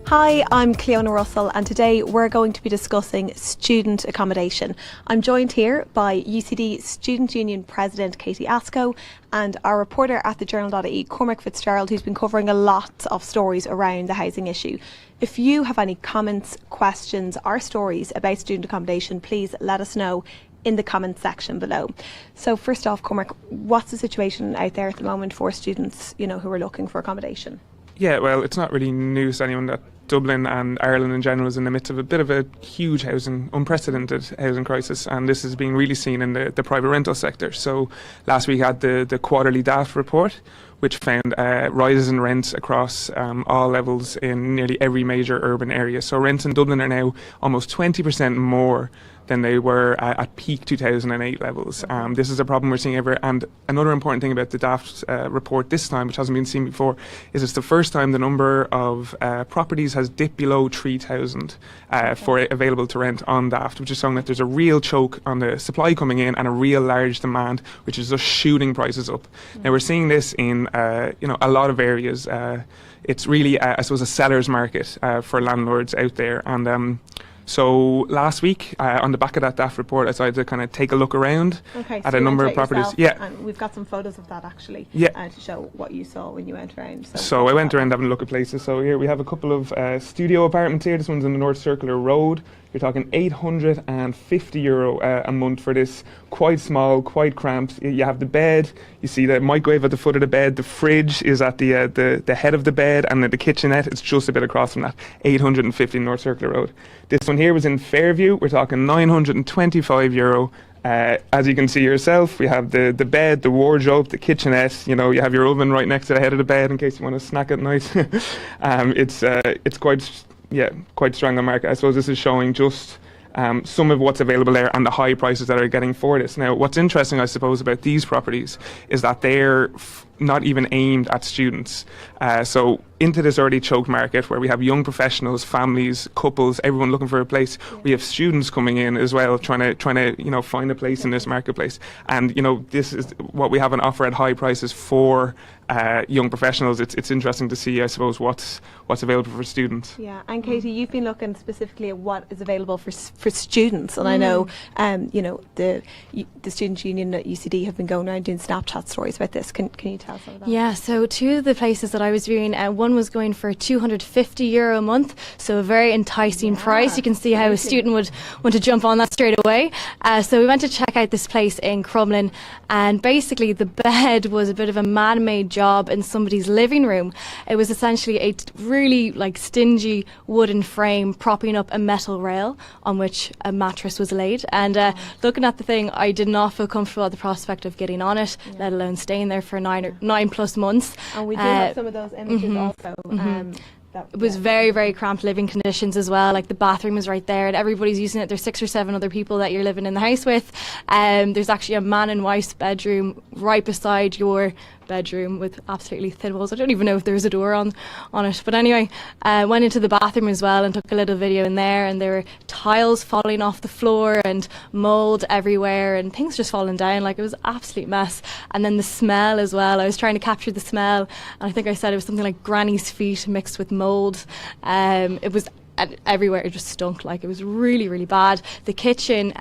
Hi, I'm Cleona Russell and today we're going to be discussing student accommodation. I'm joined here by UCD Student Union President Katie Asco and our reporter at the Journal.ie, Cormac Fitzgerald, who's been covering a lot of stories around the housing issue. If you have any comments, questions or stories about student accommodation, please let us know in the comments section below. So first off, Cormac, what's the situation out there at the moment for students, who are looking for accommodation? Yeah, well, it's not really news to anyone that Dublin and Ireland in general is in the midst of a bit of a huge unprecedented housing crisis, and this is being really seen in the private rental sector. So last week had the quarterly DAFT report, which found rises in rents across all levels in nearly every major urban area. So rents in Dublin are now almost 20% more than they were at peak 2008 levels. This is a problem we're seeing everywhere. And another important thing about the DAFT report this time, which hasn't been seen before, is it's the first time the number of properties has dipped below 3,000 for available to rent on DAFT, which is showing that there's a real choke on the supply coming in and a real large demand, which is just shooting prices up. Now we're seeing this in a lot of areas. It's really, I suppose, a seller's market for landlords out there. And so last week, on the back of that DAFT report, I decided to kind of take a look around at a number of properties. Yeah, and we've got some photos of that actually, to show what you saw when you went around. So I went around having a look at places. So here we have a couple of studio apartments here. This one's in the North Circular Road. You're talking €850 a month for this, quite small, quite cramped. You have the bed, you see the microwave at the foot of the bed, the fridge is at the head of the bed, and then the kitchenette is just a bit across from that. €850 North Circular Road. This one here was in Fairview. We're talking €925. As you can see yourself, we have the bed, the wardrobe, the kitchenette. You have your oven right next to the head of the bed in case you want to snack at night. It's quite strong on the market. I suppose this is showing just some of what's available there and the high prices that are getting for this. Now, what's interesting, I suppose, about these properties is that they're not even aimed at students. So into this already choked market where we have young professionals, families, couples, everyone looking for a place. We have students coming in as well, trying to find a place in this marketplace. And this is what we have on offer at high prices for young professionals. It's interesting to see, I suppose, what's available for students. Yeah, and Katie, you've been looking specifically at what is available for students, and I know the Student Union at UCD have been going around doing Snapchat stories about this. Can you tell us about that? Yeah, so two of the places that I was viewing, one was going for €250 a month, so a very enticing price. You can see how a student would want to jump on that straight away. So we went to check out this place in Crumlin, and basically the bed was a bit of a man-made job in somebody's living room. It was essentially a really stingy wooden frame propping up a metal rail on which a mattress was laid. And looking at the thing, I did not feel comfortable at the prospect of getting on it, let alone staying there for 9+ months. And we do have some of those images also. It was very, very cramped living conditions as well. Like the bathroom is right there and everybody's using it. There's 6 or 7 other people that you're living in the house with. There's actually a man and wife's bedroom right beside your bedroom with absolutely thin walls. I don't even know if there's a door on it. But anyway, went into the bathroom as well and took a little video in there, and there were tiles falling off the floor and mould everywhere and things just falling down. It was an absolute mess. And then the smell as well. I was trying to capture the smell, and I think I said it was something like granny's feet mixed with mould. It was everywhere. It just stunk. It was really, really bad. The kitchen,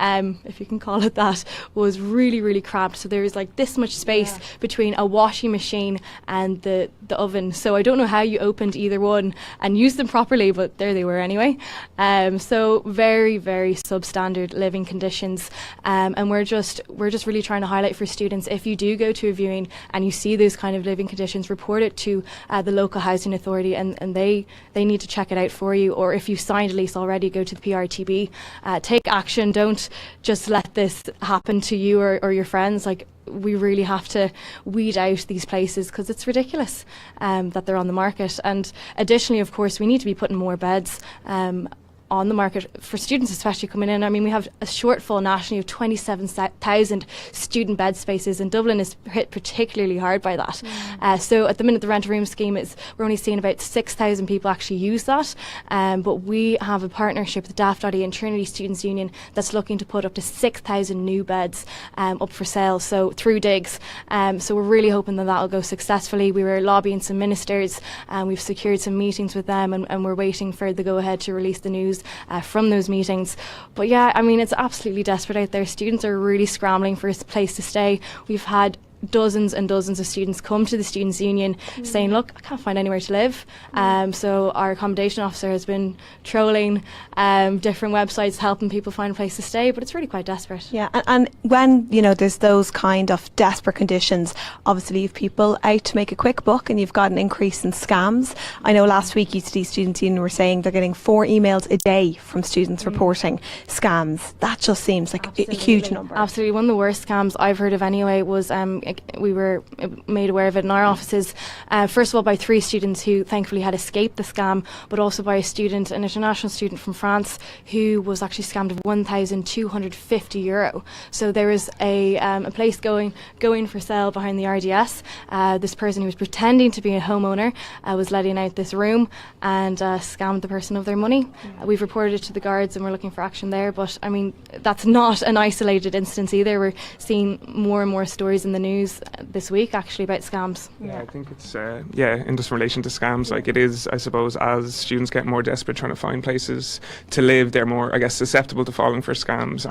if you can call it that, was really, really cramped. So there was this much space between a washing machine and the oven. So I don't know how you opened either one and used them properly, but there they were anyway. So very, very substandard living conditions. And we're just really trying to highlight for students, if you do go to a viewing and you see those kind of living conditions, report it to the local housing authority, and they need to check it out for you. Or if you've signed a lease already, go to the PRTB, take action. Don't just let this happen to you or your friends. We really have to weed out these places because it's ridiculous that they're on the market. And additionally, of course, we need to be putting more beds on the market for students, especially coming in. I mean, we have a shortfall nationally of 27,000 student bed spaces, and Dublin is hit particularly hard by that. So at the minute, the rent a room scheme we're only seeing about 6,000 people actually use that. But we have a partnership with Daft.ie and Trinity Students' Union that's looking to put up to 6,000 new beds up for sale, so through digs. So we're really hoping that will go successfully. We were lobbying some ministers, and we've secured some meetings with them, and we're waiting for the go-ahead to release the news from those meetings. But yeah, I mean, it's absolutely desperate out there. Students are really scrambling for a place to stay. We've had dozens and dozens of students come to the Students' Union saying, look, I can't find anywhere to live. So our accommodation officer has been trolling different websites, helping people find a place to stay, but it's really quite desperate. Yeah, and when, there's those kind of desperate conditions, obviously you've people out to make a quick buck, and you've got an increase in scams. I know last week UCD Students' Union were saying they're getting 4 emails a day from students reporting scams. That just seems like a huge number. Absolutely. One of the worst scams I've heard of anyway was we were made aware of it in our offices, first of all by 3 students who thankfully had escaped the scam, but also by a student, an international student from France, who was actually scammed of €1,250. So there was a place going for sale behind the RDS. This person who was pretending to be a homeowner was letting out this room and scammed the person of their money. We've reported it to the guards and we're looking for action there, but I mean, that's not an isolated instance either. We're seeing more and more stories in the news this week actually about scams. Yeah, I think it's in just relation to scams, like it is, I suppose, as students get more desperate trying to find places to live, they're more, I guess, susceptible to falling for scams,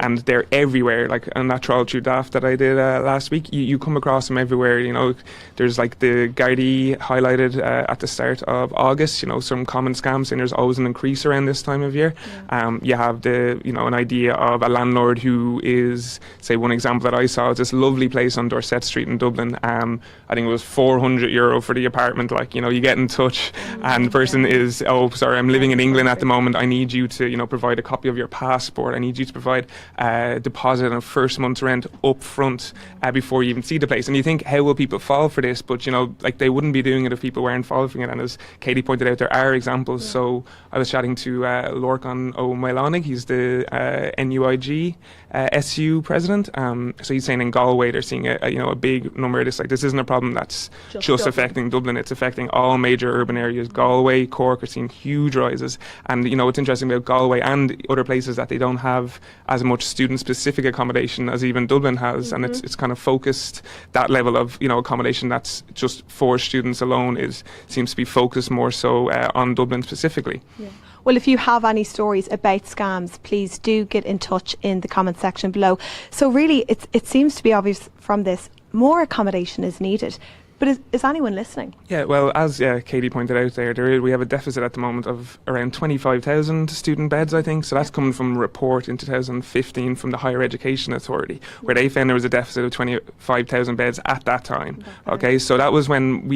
and they're everywhere. Like on that trawl through Daft that I did last week, you come across them everywhere. There's like the Gardaí highlighted at the start of August, some common scams, and there's always an increase around this time of year. You have an idea of a landlord who is, say, one example that I saw is this lovely place on Dorset Street in Dublin. I think it was €400 for the apartment. Like, you get in touch and the person is, oh, sorry, I'm living in England at the moment. I need you to, provide a copy of your passport. I need you to provide a deposit and a first month's rent up front before you even see the place. And you think, how will people fall for this? But, like they wouldn't be doing it if people weren't falling for it. And as Katie pointed out, there are examples. So I was chatting to Lorcan O'Mailonig. He's the NUIG SU president. So he's saying in Galway they're seeing a big number of this. Like, this isn't a problem that's just affecting Dublin. It's affecting all major urban areas. Galway, Cork are seeing huge rises. And what's interesting about Galway and other places that they don't have as much student-specific accommodation as even Dublin has, and it's kind of focused. That level of accommodation that's just for students alone seems to be focused more so on Dublin specifically. Yeah. Well, if you have any stories about scams, please do get in touch in the comment section below. So really, it seems to be obvious from this, more accommodation is needed. But is anyone listening? Yeah, well, as Katie pointed out we have a deficit at the moment of around 25,000 student beds, I think. So that's coming from a report in 2015 from the Higher Education Authority, where they found there was a deficit of 25,000 beds at that time. Okay, so that was when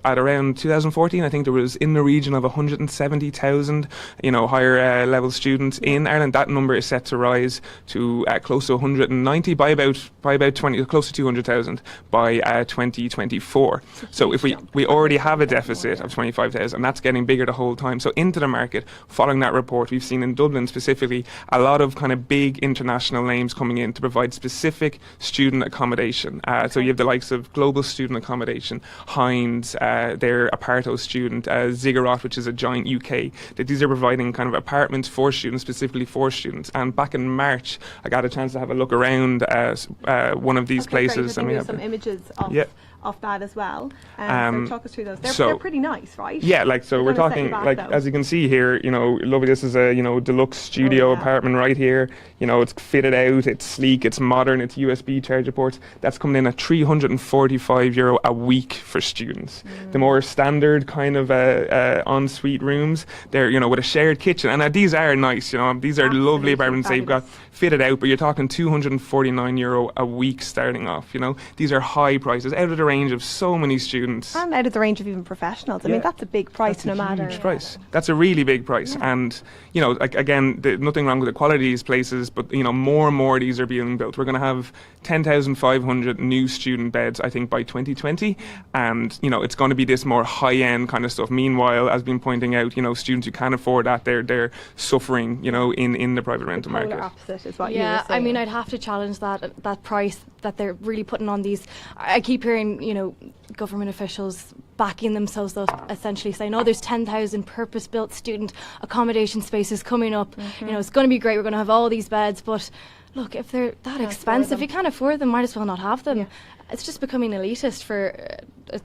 at around 2014, I think there was in the region of 170,000, higher level students in Ireland. That number is set to rise to close to 190 by about 20, close to 200,000 by 2024. So if we already have a deficit of 25,000, and that's getting bigger the whole time. So into the market, following that report, we've seen in Dublin specifically a lot of kind of big international names coming in to provide specific student accommodation. So you have the likes of Global Student Accommodation, Hines, their Aparto student, Ziggurat, which is a giant UK. That these are providing kind of apartments for students, specifically for students. And back in March, I got a chance to have a look around one of these places. And we have some images of that as well. So talk us through those. They're pretty nice, right? Yeah, we're talking, as you can see here, lovely. This is a, deluxe studio apartment right here. It's fitted out, it's sleek, it's modern, it's USB charger ports. That's coming in at €345 a week for students. The more standard kind of ensuite rooms, they're, with a shared kitchen. And these are nice, these are lovely apartments. They've got fitted out, but you're talking €249 a week starting off, These are high prices, out of the range of so many students. And out of the range of even professionals. I mean, that's a big price, no matter. Huge price. That's a really big price. And, you know, again, nothing wrong with the quality of these places, but, you know, more and more of these are being built. We're going to have 10,500 new student beds, I think, by 2020. And, you know, it's going to be this more high-end kind of stuff. Meanwhile, as been pointing out, you know, students who can't afford that, they're suffering, you know, in the private rental market. Polar opposite is what you were saying. I mean, I'd have to challenge that price that they're really putting on these. I keep hearing, you know, government officials backing themselves up, essentially saying, oh, there's 10,000 purpose-built student accommodation spaces coming up. You know, it's going to be great. We're going to have all these beds. But look, if they're that expensive, you can't afford them, might as well not have them. It's just becoming elitist for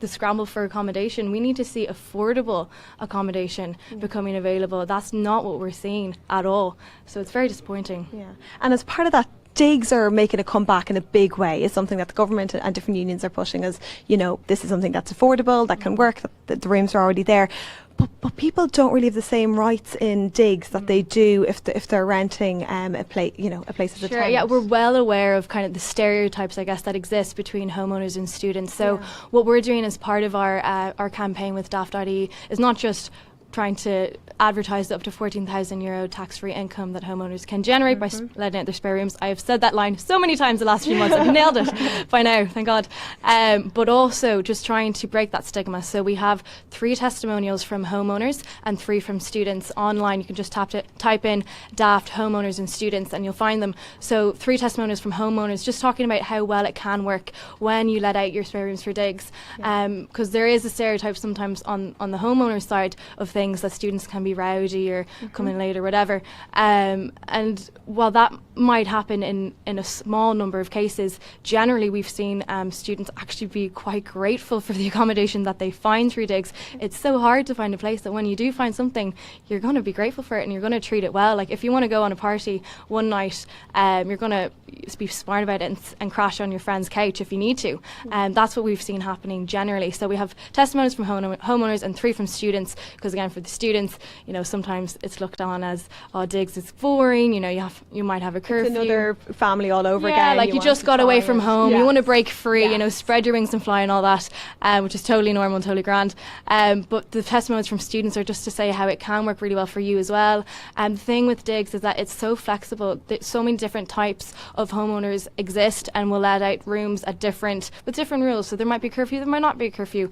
the scramble for accommodation. We need to see affordable accommodation becoming available. That's not what we're seeing at all. So it's very disappointing. Yeah. And as part of that, digs are making a comeback in a big way. Is something that the government and different unions are pushing as, you know, this is something that's affordable, that can work, that the rooms are already there. But people don't really have the same rights in digs that they do if they're renting a place, you know, a place as a tenant. Yeah, we're well aware of kind of the stereotypes, I guess, that exist between homeowners and students. So what we're doing as part of our campaign with Daft.ie is not just trying to advertise the up to €14,000 tax-free income that homeowners can generate by letting out their spare rooms. I have said that line so many times the last few months. I've nailed it by now, thank God. But also just trying to break that stigma. So we have 3 testimonials from homeowners and 3 from students online. You can just type in Daft homeowners and students and you'll find them. So 3 testimonials from homeowners just talking about how well it can work when you let out your spare rooms for digs. Because there is a stereotype sometimes on the homeowner side of things that students can be rowdy or come in late or whatever. And while that might happen in a small number of cases, generally we've seen students actually be quite grateful for the accommodation that they find through digs. It's so hard to find a place that when you do find something, you're going to be grateful for it and you're going to treat it well. Like if you want to go on a party one night, you're going to be smart about it and crash on your friend's couch if you need to. And that's what we've seen happening generally. So we have testimonies from homeowners and 3 from students, because again, for the students, you know, sometimes it's looked on as, oh, digs is boring, you know, you might have a curfew. It's another family all over again. Yeah, like you just got away from home, you want to break free, Yes. you know, spread your wings and fly and all that, which is totally normal and totally grand. But the testimonies from students are just to say how it can work really well for you as well. And the thing with digs is that it's so flexible, that so many different types of homeowners exist and will let out rooms with different rules. So there might be curfew, there might not be a curfew.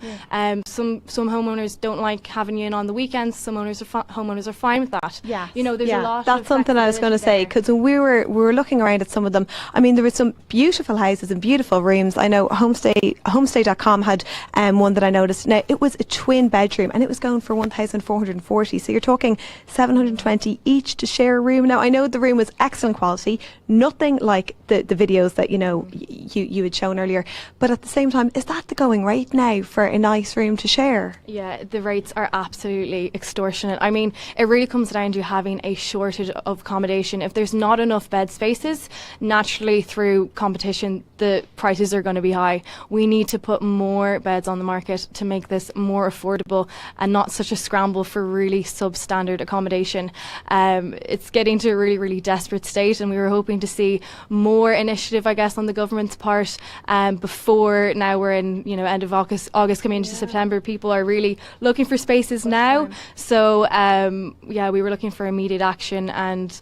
Some homeowners don't like having you in on the weekends. Some homeowners are fine with that. Yeah, you know, there's a lot. That's something I was going to say, because when we were looking around at some of them, I mean, there were some beautiful houses and beautiful rooms. I know Homestay.com had one that I noticed. Now it was a twin bedroom and it was going for 1,440. So you're talking 720 each to share a room. Now I know the room was excellent quality, nothing like the videos that, you know, you had shown earlier. But at the same time, is that the going rate now for a nice room to share? Yeah, the rates are absolutely extortionate. I mean, it really comes down to having a shortage of accommodation. If there's not enough bed spaces, naturally through competition, the prices are going to be high. We need to put more beds on the market to make this more affordable and not such a scramble for really substandard accommodation. It's getting to a really, really desperate state, and we were hoping to see more initiative, I guess, on the government's part before. Now we're in, you know, end of August coming into September. People are really looking for spaces now. So we were looking for immediate action, and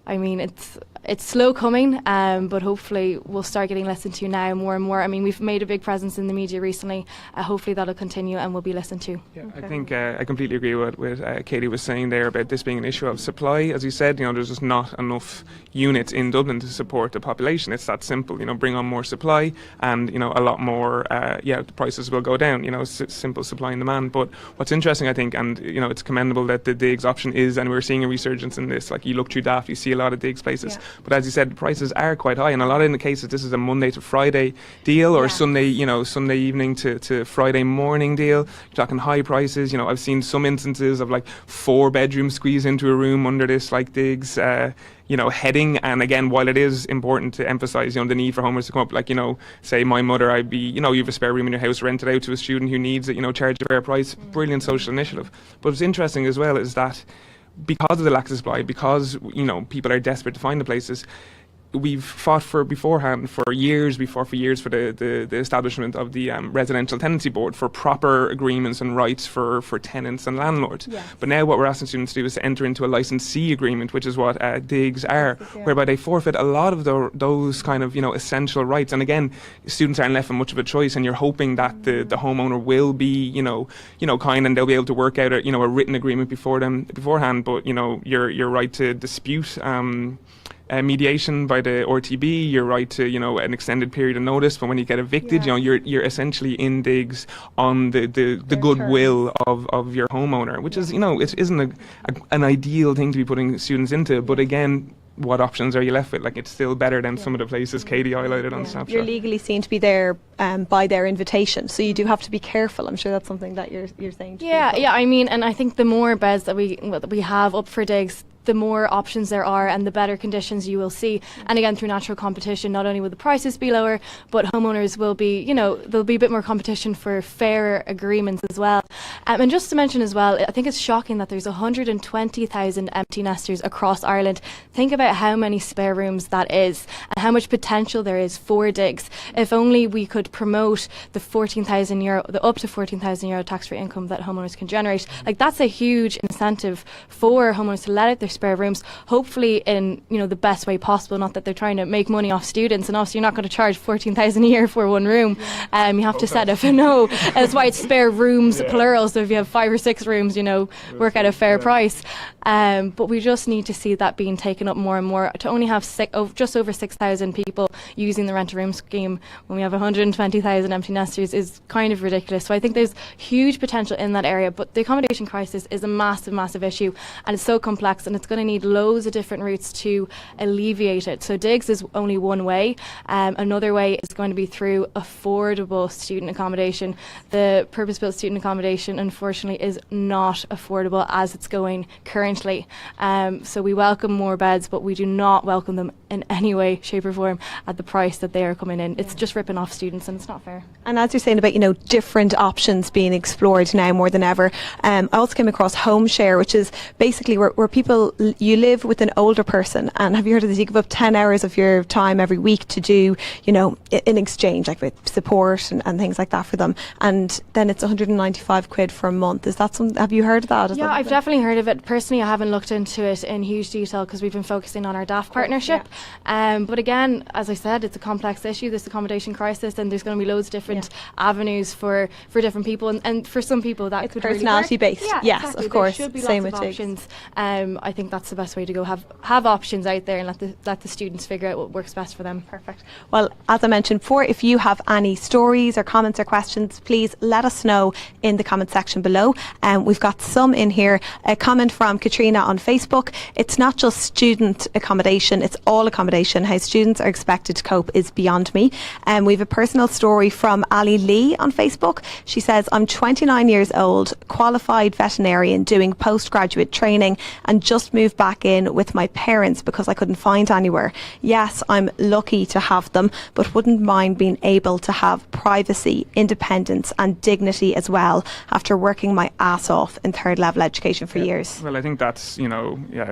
I mean, it's slow coming, but hopefully we'll start getting listened to now more and more. I mean, we've made a big presence in the media recently. Hopefully that'll continue and we'll be listened to. Yeah, okay. I think I completely agree with what Katie was saying there about this being an issue of supply. As you said, you know, there's just not enough units in Dublin to support the population. It's that simple. You know, bring on more supply, and you know, a lot more. The prices will go down. You know, simple supply and demand. But what's interesting, I think, and you know, it's commendable that the digs option is, and we're seeing a resurgence in this. Like you look through Daft, you see a lot of digs places. Yeah. But as you said, the prices are quite high, and a lot of the cases this is a Monday to Friday deal, or Sunday evening to Friday morning deal. You're talking high prices. You know, I've seen some instances of like 4 bedrooms squeezed into a room under this like digs heading. And again, while it is important to emphasise, you know, the need for homeowners to come up, like, you know, say my mother, I'd be, you know, you have a spare room in your house, rent it out to a student who needs it, you know, charge a fair price. Brilliant social initiative. But what's interesting as well is that because of the lack of supply, because, you know, people are desperate to find the places, we've fought for years for the establishment of the residential tenancy board, for proper agreements and rights for tenants and landlords. Yes. But now what we're asking students to do is to enter into a licensee agreement, which is what digs are, whereby they forfeit a lot of those kind of essential rights. And again, students aren't left with much of a choice, and you're hoping that the homeowner will be kind, and they'll be able to work out a written agreement beforehand. But your right to dispute. Mediation by the RTB, your right to an extended period of notice. But when you get evicted, you're essentially in digs on the goodwill of your homeowner, which is it isn't an ideal thing to be putting students into. But again, what options are you left with? Like, it's still better than some of the places Katie highlighted on Snapchat. You're legally seen to be there by their invitation, so you do have to be careful. I'm sure that's something that you're saying to people. I mean, and I think the more beds that we have up for digs, the more options there are and the better conditions you will see. And again, through natural competition, not only will the prices be lower, but homeowners will be, there'll be a bit more competition for fairer agreements as well. And just to mention as well, I think it's shocking that there's 120,000 empty nesters across Ireland. Think about how many spare rooms that is and how much potential there is for digs. If only we could promote the up to 14,000 euro tax-free income that homeowners can generate. Like, that's a huge incentive for homeowners to let out their spare rooms, hopefully in the best way possible. Not that they're trying to make money off students, and obviously you're not going to charge 14,000 a year for one room. You have to set up. No, that's why it's spare rooms plural. So if you have 5 or 6 rooms, work at a fair price. But we just need to see that being taken up more and more. To only have just over 6,000 people using the rent a room scheme when we have 120,000 empty nesters is kind of ridiculous. So I think there's huge potential in that area. But the accommodation crisis is a massive, massive issue, and it's so complex, and it's going to need loads of different routes to alleviate it. So digs is only one way. Another way is going to be through affordable student accommodation. The purpose-built student accommodation, unfortunately, is not affordable as it's going currently. So we welcome more beds, but we do not welcome them in any way, shape or form at the price that they are coming in. It's just ripping off students, and it's not fair. And as you're saying about different options being explored now more than ever, I also came across home share, which is basically where people, you live with an older person, and have you heard of this? You give up 10 hours of your time every week to do, in exchange, like with support and things like that for them, and then it's 195 quid for a month. Is that something? Have you heard of that? Yeah, I've definitely heard of it. Personally, I haven't looked into it in huge detail because we've been focusing on our DAF partnership. But again, as I said, it's a complex issue, this accommodation crisis, and there's going to be loads of different avenues for different people, and for some people that it's could personality really based. Yes, exactly. of course. There should be Same lots with of options. I think that's the best way to go. Have options out there and let the students figure out what works best for them. Perfect. Well, as I mentioned before, if you have any stories or comments or questions, please let us know in the comment section below. We've got some in here. A comment from Katrina on Facebook. It's not just student accommodation, it's all accommodation. How students are expected to cope is beyond me. We have a personal story from Ali Lee on Facebook. She says, I'm 29 years old, qualified veterinarian doing postgraduate training, and just moved back in with my parents because I couldn't find anywhere. Yes, I'm lucky to have them, but wouldn't mind being able to have privacy, independence and dignity as well after working my ass off in third level education for years. Well, I think that's, it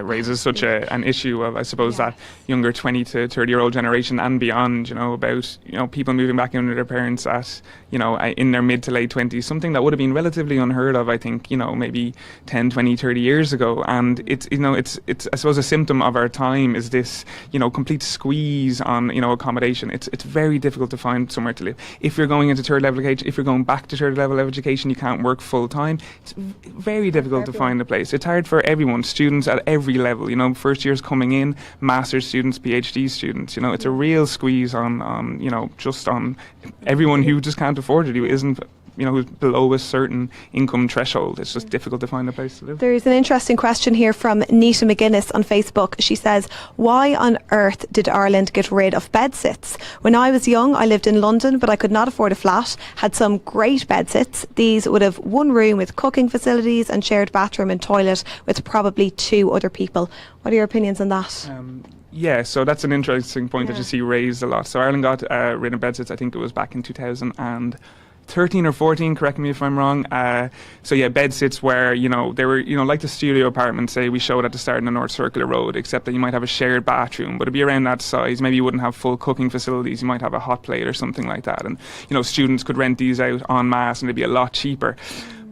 raises such an issue of, I suppose, that younger 20 to 30 year old generation and beyond, about, people moving back in with their parents at, in their mid to late 20s, something that would have been relatively unheard of, I think, maybe 10, 20, 30 years ago. And it's, it's I suppose a symptom of our time is this, complete squeeze on, accommodation. It's very difficult to find somewhere to live. If you're going into third level education, if you're going back to third level education, you can't work full time. It's very difficult to find a place. It's hard for everyone, students at every level, first years coming in, master's students, PhD students, it's a real squeeze on just on everyone who just can't afford it, who isn't, who's below a certain income threshold. It's just difficult to find a place to live. There's an interesting question here from Nita McGuinness on Facebook. She says, why on earth did Ireland get rid of bedsits? When I was young, I lived in London, but I could not afford a flat, had some great bedsits. These would have one room with cooking facilities and shared bathroom and toilet with probably 2 other people. What are your opinions on that? Yeah, so that's an interesting point that you see raised a lot. So Ireland got rid of bedsits, I think it was back in 2000 and 13 or 14, correct me if I'm wrong. So yeah, bed sits where, they were, like the studio apartments, say we showed at the start in the North Circular Road, except that you might have a shared bathroom, but it'd be around that size. Maybe you wouldn't have full cooking facilities. You might have a hot plate or something like that. And, students could rent these out en masse and they'd be a lot cheaper.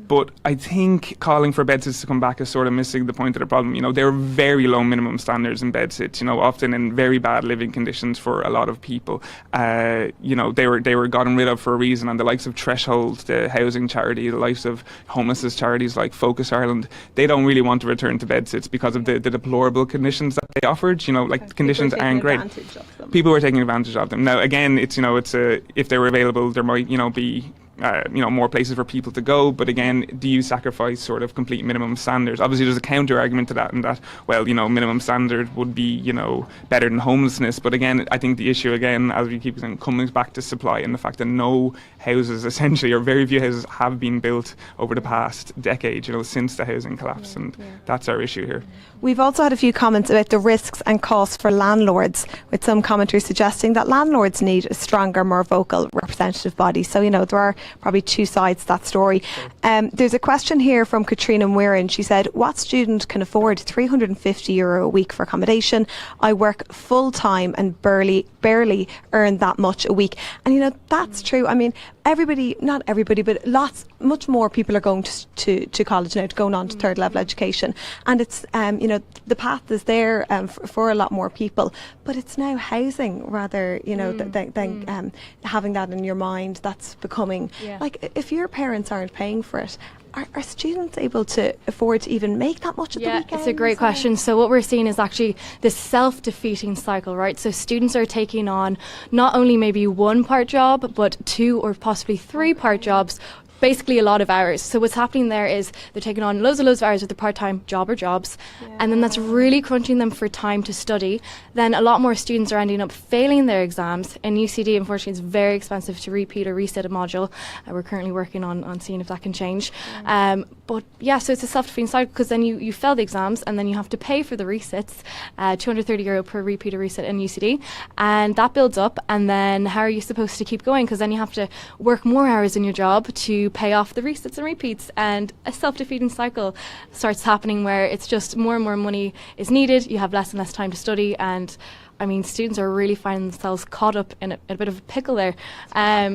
But I think calling for bed sits to come back is sort of missing the point of the problem. There are very low minimum standards in bed sits, often in very bad living conditions for a lot of people. They were gotten rid of for a reason, and the likes of Threshold, the housing charity, the likes of homelessness charities like Focus Ireland, they don't really want to return to bed sits because of the deplorable conditions that they offered. Conditions aren't great. People were taking advantage of them. Now, again, if they were available, there might, be more places for people to go, but again, do you sacrifice sort of complete minimum standards? Obviously there's a counter argument to that, in that, well, minimum standard would be, better than homelessness, but again, I think the issue again, as we keep saying, comes back to supply and the fact that no houses essentially, or very few houses, have been built over the past decade, since the housing collapse, and that's our issue here. We've also had a few comments about the risks and costs for landlords, with some commenters suggesting that landlords need a stronger, more vocal representative body. So, there are probably two sides to that story. There's a question here from Katrina Muirin. She said, what student can afford €350 a week for accommodation? I work full time and barely earn that much a week. And that's true. I mean, not everybody, but much more people are going to college now, going on to third level education. And it's, the path is there for a lot more people, but it's now housing rather, than having that in your mind. That's becoming, like, if your parents aren't paying for it, are students able to afford to even make that much at the weekend? It's a great question. So what we're seeing is actually this self-defeating cycle, right? So students are taking on not only maybe one part job, but 2 or possibly 3 part jobs, basically a lot of hours. So what's happening there is they're taking on loads of hours with their part-time job or jobs, and then that's really crunching them for time to study. Then a lot more students are ending up failing their exams. In UCD, unfortunately, it's very expensive to repeat or resit a module. We're currently working on seeing if that can change. So it's a self-defeating cycle, because then you fail the exams and then you have to pay for the resits, €230 per repeat or resit in UCD, and that builds up. And then how are you supposed to keep going? Because then you have to work more hours in your job to pay off the resits and repeats, and a self-defeating cycle starts happening where it's just more and more money is needed, you have less and less time to study, and I mean, students are really finding themselves caught up in a bit of a pickle there.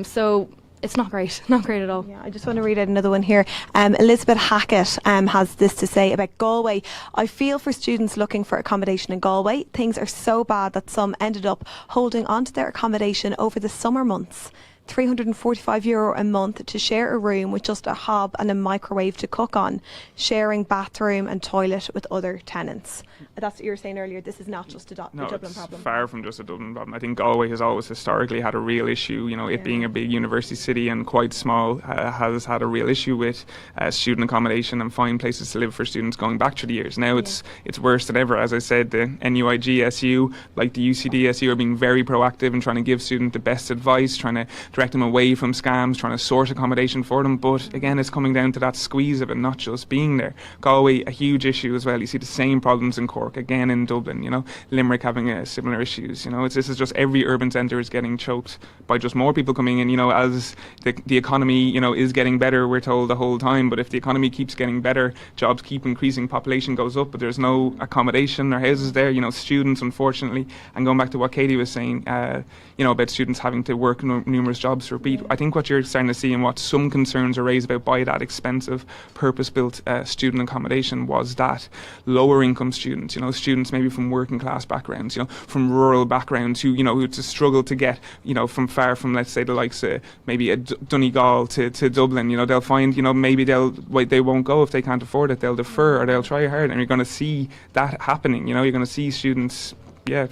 So it's not great at all. Yeah, I just want to read out another one here. Elizabeth Hackett has this to say about Galway. I feel for students looking for accommodation in Galway. Things are so bad that some ended up holding on to their accommodation over the summer months. €345 a month to share a room with just a hob and a microwave to cook on, sharing bathroom and toilet with other tenants. That's what you were saying earlier. This is not just a Dublin problem. It's far from just a Dublin problem. I think Galway has always historically had a real issue. It being a big university city and quite small, has had a real issue with student accommodation and finding places to live for students going back through the years. Now it's worse than ever. As I said, the NUIG SU, like the UCD SU, are being very proactive and trying to give students the best advice, trying to direct them away from scams, trying to source accommodation for them. But again, it's coming down to that squeeze of it not just being there. Galway, a huge issue as well. You see the same problems in Cork, again in Dublin, Limerick having similar issues. This is just every urban centre is getting choked by just more people coming in, as the economy, is getting better, we're told the whole time. But if the economy keeps getting better, jobs keep increasing, population goes up, but there's no accommodation or houses there, students, unfortunately. And going back to what Katie was saying, about students having to work numerous jobs to repeat, I think what you're starting to see and what some concerns are raised about by that expensive purpose-built student accommodation was that lower income students, students maybe from working class backgrounds, from rural backgrounds who to struggle to get, from far from, let's say, the likes of maybe a Donegal to Dublin, they'll find, maybe they won't go if they can't afford it, they'll defer or they'll try hard, and you're going to see that happening, you're going to see students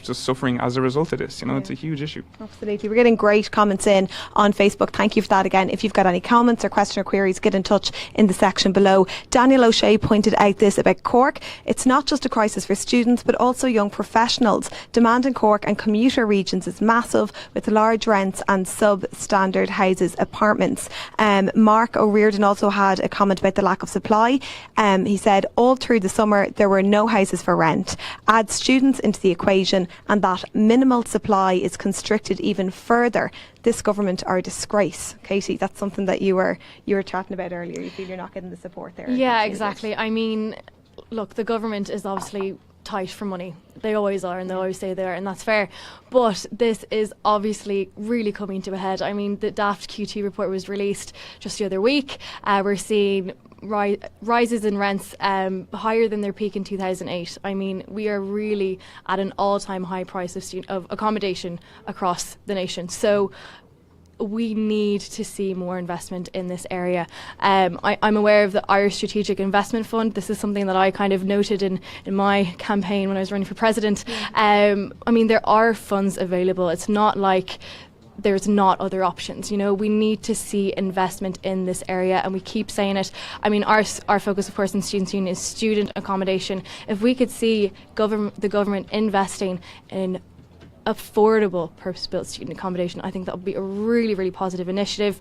just suffering as a result of this. It's a huge issue. Absolutely. We're getting great comments in on Facebook. Thank you for that again. If you've got any comments or questions or queries, get in touch in the section below. Daniel O'Shea pointed out this about Cork. It's not just a crisis for students, but also young professionals. Demand in Cork and commuter regions is massive, with large rents and substandard houses, apartments. Mark O'Riordan also had a comment about the lack of supply. He said, all through the summer, there were no houses for rent. Add students into the equation, invasion and that minimal supply is constricted even further, this government are a disgrace. Katie, that's something that you were chatting about earlier. You feel you're not getting the support there. Yeah, exactly. I mean, look, the government is obviously tight for money. They always are, and they always say they are, and that's fair. But this is obviously really coming to a head. I mean, the Daft Q2 report was released just the other week. We're seeing rises in rents higher than their peak in 2008. I mean, we are really at an all-time high price of accommodation across the nation. So we need to see more investment in this area. I'm aware of the Irish Strategic Investment Fund. This is something that I kind of noted in my campaign when I was running for president. I mean, there are funds available. It's not like there's not other options. You know, we need to see investment in this area, and we keep saying it. I mean, our focus, of course, in Students' Union is student accommodation. If we could see the government investing in affordable purpose-built student accommodation, I think that would be a really, really positive initiative.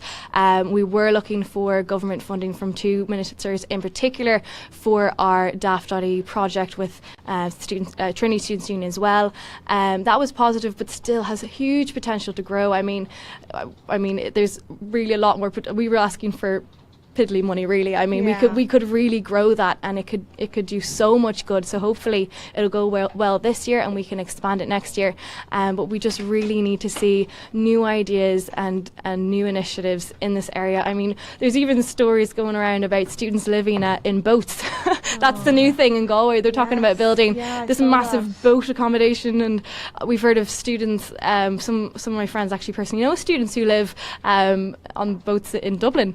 We were looking for government funding from two ministers in particular for our Daft.ie project with Trinity Students' Union as well. That was positive, but still has a huge potential to grow. I mean, there's really a lot more. We were asking for piddly money, really. I mean, we could really grow that, and it could do so much good. So hopefully it'll go well this year, and we can expand it next year. But we just really need to see new ideas and new initiatives in this area. I mean, there's even stories going around about students living in boats. That's the new thing in Galway. They're talking about building this massive boat accommodation, and we've heard of students. Some of my friends actually personally know students who live on boats in Dublin.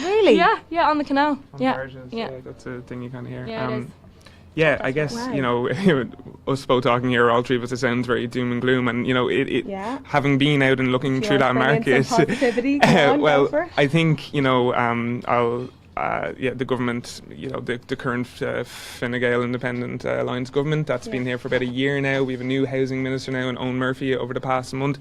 Really? Yeah, on the canal. Barges, that's a thing you kind of hear. Yeah, it is. Yeah, I guess, you know, us both talking here, all three of us, it sounds very doom and gloom. And, you know, having been out and looking through that market, I think, you know, the government, you know, the current Fine Gael Independent Alliance government, that's been here for about a year now. We have a new housing minister now, in Owen Murphy, over the past month.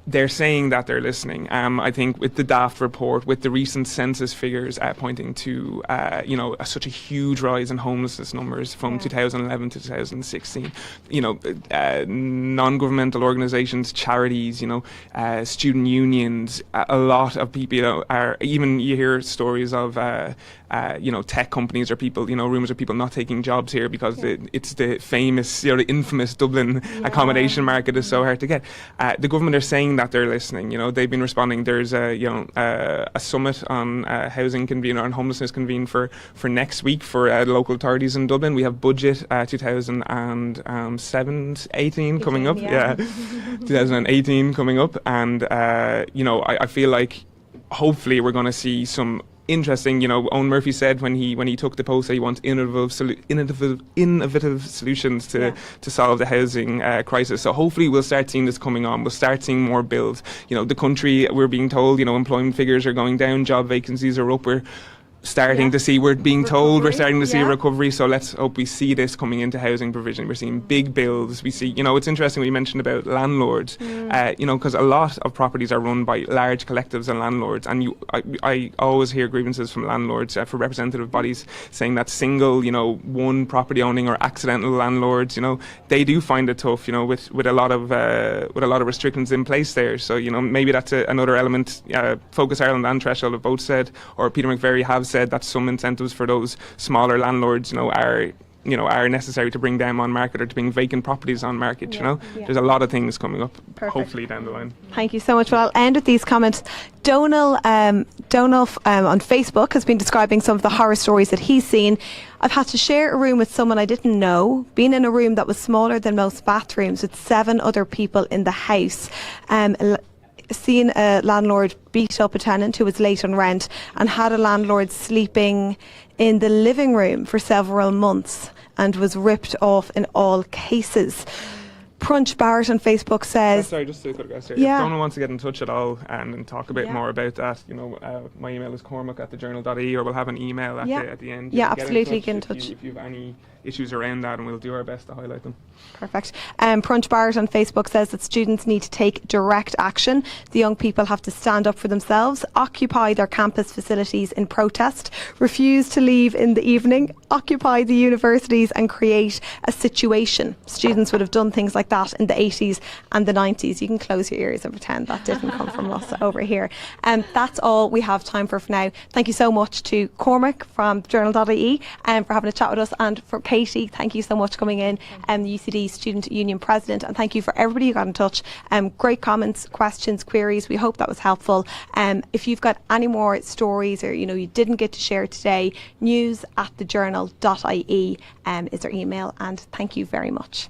They're saying that they're listening. I think with the Daft report, with the recent census figures pointing to, you know, such a huge rise in homelessness numbers from 2011 to 2016. You know, non-governmental organisations, charities, you know, student unions, a lot of people are, even you hear stories of, you know, tech companies or people, you know, rumours of people not taking jobs here because it's the famous, you know, the infamous Dublin accommodation market is so hard to get. The government are saying that they're listening. You know, they've been responding. There's a summit on housing convened, or on homelessness convened for next week for local authorities in Dublin. We have budget 2018 coming up. 2018 coming up, and you know, I feel like hopefully we're going to see some interesting, you know, Owen Murphy said when he took the post that he wants innovative solutions to solve the housing crisis. So hopefully we'll start seeing this coming on. We'll start seeing more build. You know, the country, we're being told, you know, employment figures are going down, job vacancies are up. We're starting to see, we're being told we're starting to see a recovery, so let's hope we see this coming into housing provision. We're seeing big builds. We see, you know, it's interesting we mentioned about landlords, you know, because a lot of properties are run by large collectives and landlords, and I always hear grievances from landlords for representative bodies saying that single, you know, one property owning or accidental landlords, you know, they do find it tough, you know, with a lot of restrictions in place there. So, you know, maybe that's another element. Focus Ireland and Threshold have both said, or Peter McVerry have said, that some incentives for those smaller landlords, you know, are necessary to bring them on market, or to bring vacant properties on market. You know, there's a lot of things coming up. Perfect. Hopefully down the line. Thank you so much. Well, I'll end with these comments. Donal on Facebook has been describing some of the horror stories that he's seen. I've had to share a room with someone I didn't know, being in a room that was smaller than most bathrooms with 7 other people in the house. Seen a landlord beat up a tenant who was late on rent, and had a landlord sleeping in the living room for several months and was ripped off in all cases. Prunch Barrett on Facebook says... sorry, just a quick question. If Donal wants to get in touch at all and talk a bit more about that, you know, my email is cormac@thejournal.ie, or we'll have an email at the end. Absolutely, get in touch. If you have any issues around that, and we'll do our best to highlight them. Perfect. Prunch Barrett on Facebook says that students need to take direct action. The young people have to stand up for themselves, occupy their campus facilities in protest, refuse to leave in the evening, occupy the universities and create a situation. Students would have done things like that in the 80s and the 90s. You can close your ears and pretend that didn't come from us over here. That's all we have time for now. Thank you so much to Cormac from journal.ie for having a chat with us, and for Katie, thank you so much for coming in, the UCD Student Union President, and thank you for everybody who got in touch. Great comments, questions, queries. We hope that was helpful. If you've got any more stories, or you didn't get to share today, news@thejournal.ie is our email, and thank you very much.